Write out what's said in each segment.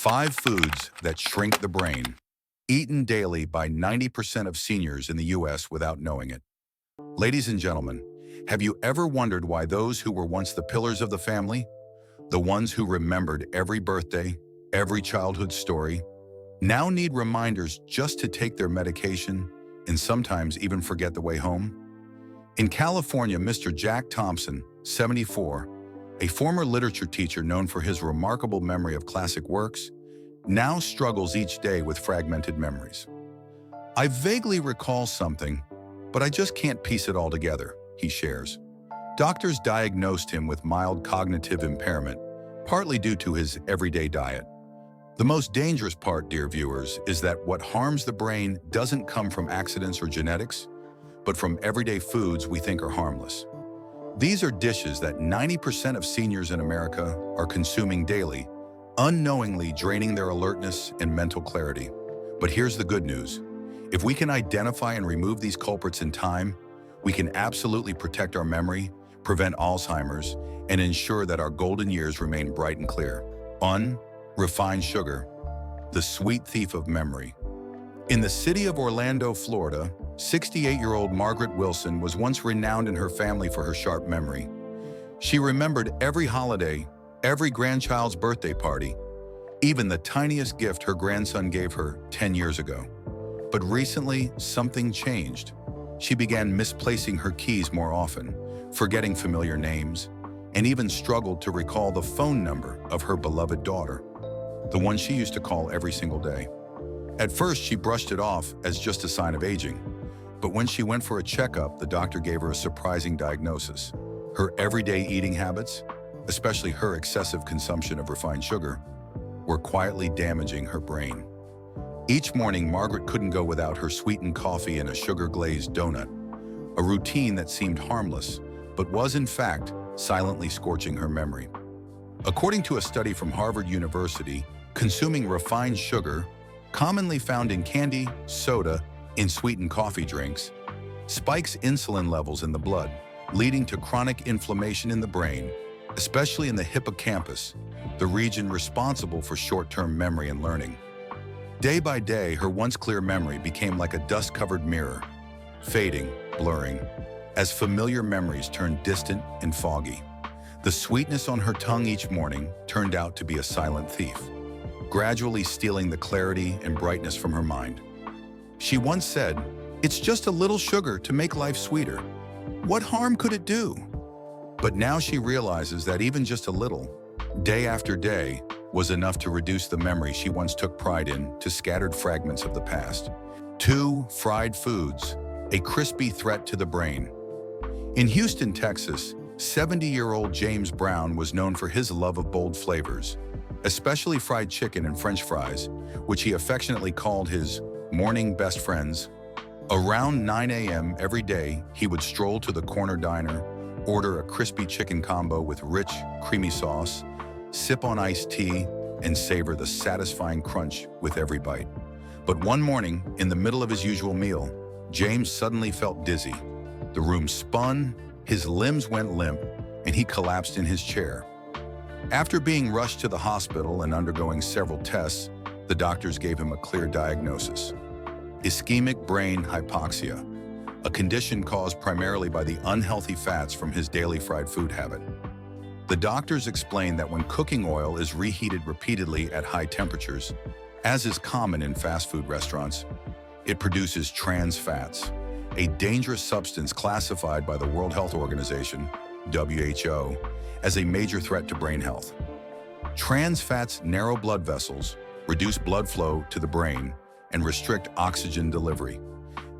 5 foods that shrink the brain, eaten daily by 90% of seniors in the US without knowing it. Ladies and gentlemen, have you ever wondered why those who were once the pillars of the family, the ones who remembered every birthday, every childhood story, now need reminders just to take their medication and sometimes even forget the way home? In California, Mr. Jack Thompson, 74, a former literature teacher known for his remarkable memory of classic works, now struggles each day with fragmented memories. "I vaguely recall something, but I just can't piece it all together," he shares. Doctors diagnosed him with mild cognitive impairment, partly due to his everyday diet. The most dangerous part, dear viewers, is that what harms the brain doesn't come from accidents or genetics, but from everyday foods we think are harmless. These are dishes that 90% of seniors in America are consuming daily, unknowingly draining their alertness and mental clarity. But here's the good news. If we can identify and remove these culprits in time, we can absolutely protect our memory, prevent Alzheimer's, and ensure that our golden years remain bright and clear. Refined sugar, the sweet thief of memory. In the city of Orlando, Florida, 68-year-old Margaret Wilson was once renowned in her family for her sharp memory. She remembered every holiday, every grandchild's birthday party, even the tiniest gift her grandson gave her 10 years ago. But recently, something changed. She began misplacing her keys more often, forgetting familiar names, and even struggled to recall the phone number of her beloved daughter, the one she used to call every single day. At first, she brushed it off as just a sign of aging. But when she went for a checkup, the doctor gave her a surprising diagnosis. Her everyday eating habits, especially her excessive consumption of refined sugar, were quietly damaging her brain. Each morning, Margaret couldn't go without her sweetened coffee and a sugar-glazed donut, a routine that seemed harmless, but was in fact silently scorching her memory. According to a study from Harvard University, consuming refined sugar, commonly found in candy, soda, and sweetened coffee drinks, spikes insulin levels in the blood, leading to chronic inflammation in the brain, especially in the hippocampus, the region responsible for short-term memory and learning. Day by day, her once clear memory became like a dust-covered mirror, fading, blurring, as familiar memories turned distant and foggy. The sweetness on her tongue each morning turned out to be a silent thief, gradually stealing the clarity and brightness from her mind. She once said, "It's just a little sugar to make life sweeter. What harm could it do?" But now she realizes that even just a little, day after day, was enough to reduce the memory she once took pride in to scattered fragments of the past. 2. Fried foods, a crispy threat to the brain. In Houston, Texas, 70-year-old James Brown was known for his love of bold flavors, especially fried chicken and French fries, which he affectionately called his morning best friends. Around 9 a.m. every day, he would stroll to the corner diner, order a crispy chicken combo with rich, creamy sauce, sip on iced tea, and savor the satisfying crunch with every bite. But one morning, in the middle of his usual meal, James suddenly felt dizzy. The room spun, his limbs went limp, and he collapsed in his chair. After being rushed to the hospital and undergoing several tests, the doctors gave him a clear diagnosis: ischemic brain hypoxia, a condition caused primarily by the unhealthy fats from his daily fried food habit. The doctors explained that when cooking oil is reheated repeatedly at high temperatures, as is common in fast food restaurants, it produces trans fats, a dangerous substance classified by the World Health Organization, WHO, as a major threat to brain health. Trans fats narrow blood vessels, reduce blood flow to the brain, and restrict oxygen delivery.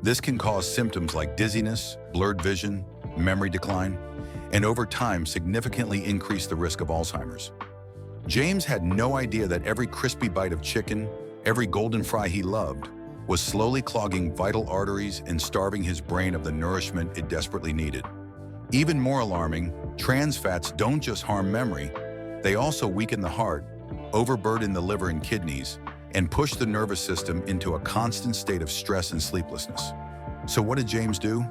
This can cause symptoms like dizziness, blurred vision, memory decline, and over time significantly increase the risk of Alzheimer's. James had no idea that every crispy bite of chicken, every golden fry he loved, was slowly clogging vital arteries and starving his brain of the nourishment it desperately needed. Even more alarming, trans fats don't just harm memory, they also weaken the heart, overburden the liver and kidneys, and push the nervous system into a constant state of stress and sleeplessness. So what did James do?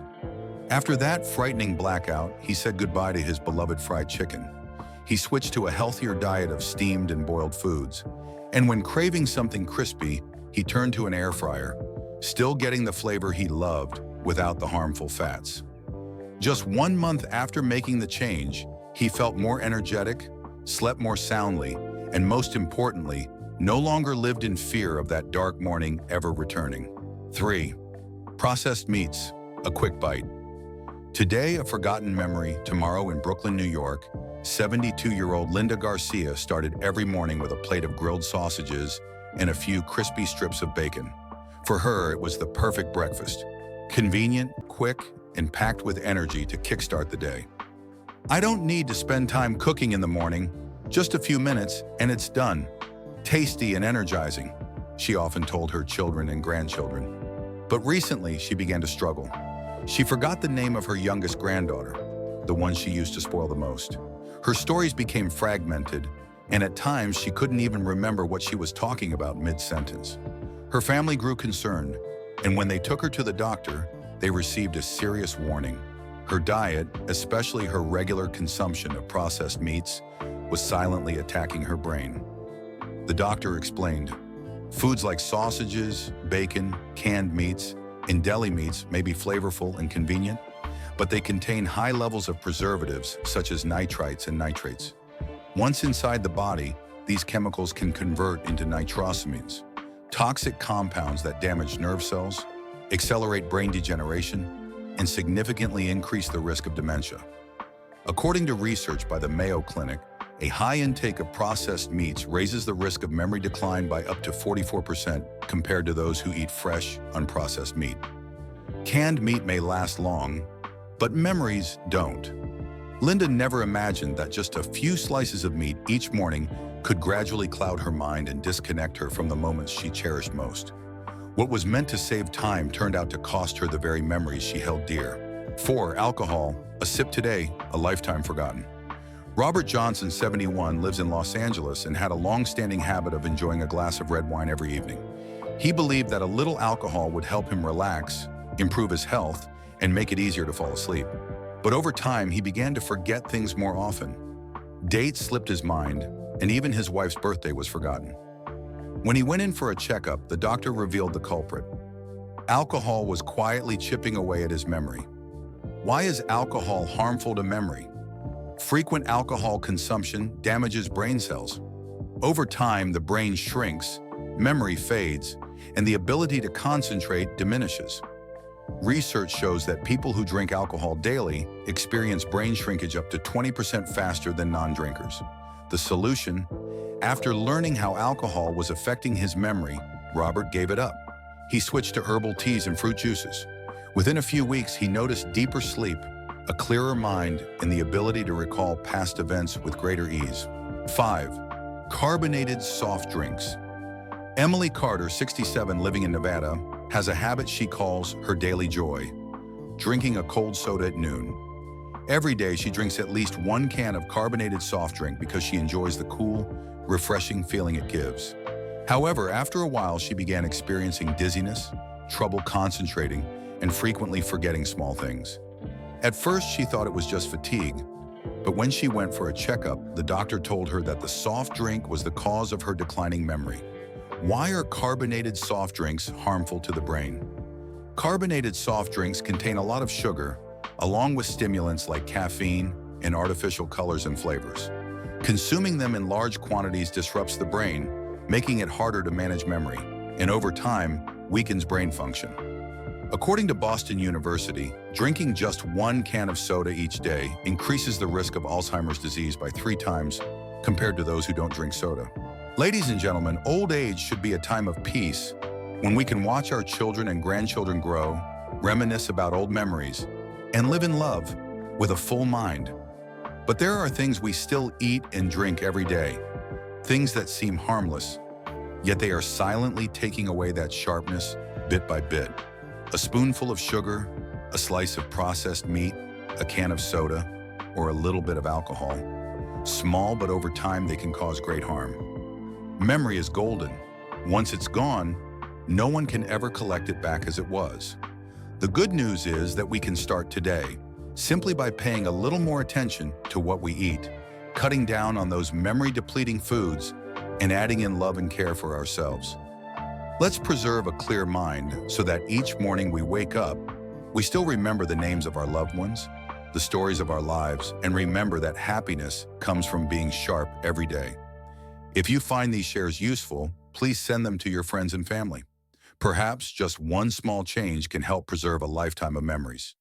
After that frightening blackout, he said goodbye to his beloved fried chicken. He switched to a healthier diet of steamed and boiled foods, And when craving something crispy, he turned to an air fryer, still getting the flavor he loved without the harmful fats. Just 1 month after making the change, he felt more energetic, slept more soundly, and most importantly, no longer lived in fear of that dark morning ever returning. 3. Processed meats, a quick bite. Today, a forgotten memory. Tomorrow in Brooklyn, New York, 72-year-old Linda Garcia started every morning with a plate of grilled sausages and a few crispy strips of bacon. For her, it was the perfect breakfast. Convenient, quick, and packed with energy to kickstart the day. "I don't need to spend time cooking in the morning, just a few minutes and it's done. Tasty and energizing," she often told her children and grandchildren. But recently, she began to struggle. She forgot the name of her youngest granddaughter, the one she used to spoil the most. Her stories became fragmented, and at times she couldn't even remember what she was talking about mid-sentence. Her family grew concerned, and when they took her to the doctor, they received a serious warning. Her diet, especially her regular consumption of processed meats, was silently attacking her brain. The doctor explained, "Foods like sausages, bacon, canned meats, and deli meats may be flavorful and convenient, but they contain high levels of preservatives such as nitrites and nitrates. Once inside the body, these chemicals can convert into nitrosamines, toxic compounds that damage nerve cells, accelerate brain degeneration, and significantly increase the risk of dementia." According to research by the Mayo Clinic, a high intake of processed meats raises the risk of memory decline by up to 44% compared to those who eat fresh, unprocessed meat. Canned meat may last long, but memories don't. Linda never imagined that just a few slices of meat each morning could gradually cloud her mind and disconnect her from the moments she cherished most. What was meant to save time turned out to cost her the very memories she held dear. 4. Alcohol, a sip today, a lifetime forgotten. Robert Johnson, 71, lives in Los Angeles and had a long-standing habit of enjoying a glass of red wine every evening. He believed that a little alcohol would help him relax, improve his health, and make it easier to fall asleep. But over time, he began to forget things more often. Dates slipped his mind, and even his wife's birthday was forgotten. When he went in for a checkup, the doctor revealed the culprit. Alcohol was quietly chipping away at his memory. Why is alcohol harmful to memory? Frequent alcohol consumption damages brain cells. Over time, the brain shrinks, memory fades, and the ability to concentrate diminishes. Research shows that people who drink alcohol daily experience brain shrinkage up to 20% faster than non-drinkers. The solution? After learning how alcohol was affecting his memory, Robert gave it up. He switched to herbal teas and fruit juices. Within a few weeks, he noticed deeper sleep, a clearer mind, and the ability to recall past events with greater ease. 5. Carbonated soft drinks. Emily Carter, 67, living in Nevada, has a habit she calls her daily joy, drinking a cold soda at noon. Every day, she drinks at least 1 can of carbonated soft drink because she enjoys the cool, refreshing feeling it gives. However, after a while, she began experiencing dizziness, trouble concentrating, and frequently forgetting small things. At first, she thought it was just fatigue, but when she went for a checkup, the doctor told her that the soft drink was the cause of her declining memory. Why are carbonated soft drinks harmful to the brain? Carbonated soft drinks contain a lot of sugar, along with stimulants like caffeine and artificial colors and flavors. Consuming them in large quantities disrupts the brain, making it harder to manage memory, and over time, weakens brain function. According to Boston University, drinking just 1 can of soda each day increases the risk of Alzheimer's disease by 3 times compared to those who don't drink soda. Ladies and gentlemen, old age should be a time of peace when we can watch our children and grandchildren grow, reminisce about old memories, and live in love with a full mind. But there are things we still eat and drink every day, things that seem harmless, yet they are silently taking away that sharpness bit by bit. A spoonful of sugar, a slice of processed meat, a can of soda, or a little bit of alcohol. Small, but over time they can cause great harm. Memory is golden. Once it's gone, no one can ever collect it back as it was. The good news is that we can start today, simply by paying a little more attention to what we eat, cutting down on those memory-depleting foods, and adding in love and care for ourselves. Let's preserve a clear mind so that each morning we wake up, we still remember the names of our loved ones, the stories of our lives, and remember that happiness comes from being sharp every day. If you find these shares useful, please send them to your friends and family. Perhaps just one small change can help preserve a lifetime of memories.